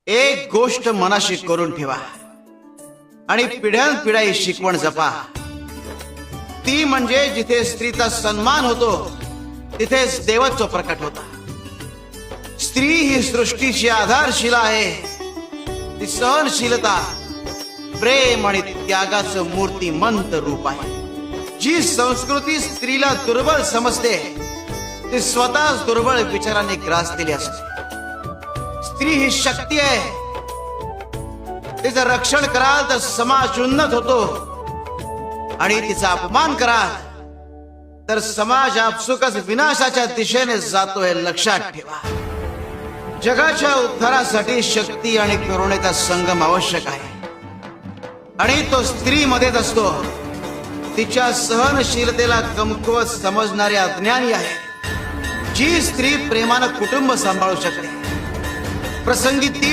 एक गोष्ट मनाशी करून ठेवा आणि पिढ्यानपिढ्या ही शिकवण जपा, ती म्हणजे जिथे स्त्रीचा सन्मान होतो तिथेच देवत्व प्रकट होता। स्त्री ही सृष्टीची आधारशिला आहे, ती सहनशीलता, प्रेम आणि त्यागाचं मूर्तिमंत रूप आहे। जी संस्कृती स्त्रीला दुर्बळ समजते ती स्वतःच दुर्बळ विचाराने ग्रासलेली असते। स्त्री ही शक्ती आहे, तिचं रक्षण कराल तर समाज उन्नत होतो आणि तिचा अपमान कराल तर समाज आपसुकच विनाशाच्या दिशेने जातो हे लक्षात ठेवा। जगाच्या उद्धारासाठी शक्ती आणि करुणेचा संगम आवश्यक आहे आणि तो स्त्रीमध्येच असतो। तिच्या सहनशीलतेला कमकुवत समजणारे अज्ञानी आहे। जी स्त्री प्रेमानं कुटुंब सांभाळू शकते, प्रसंगी ती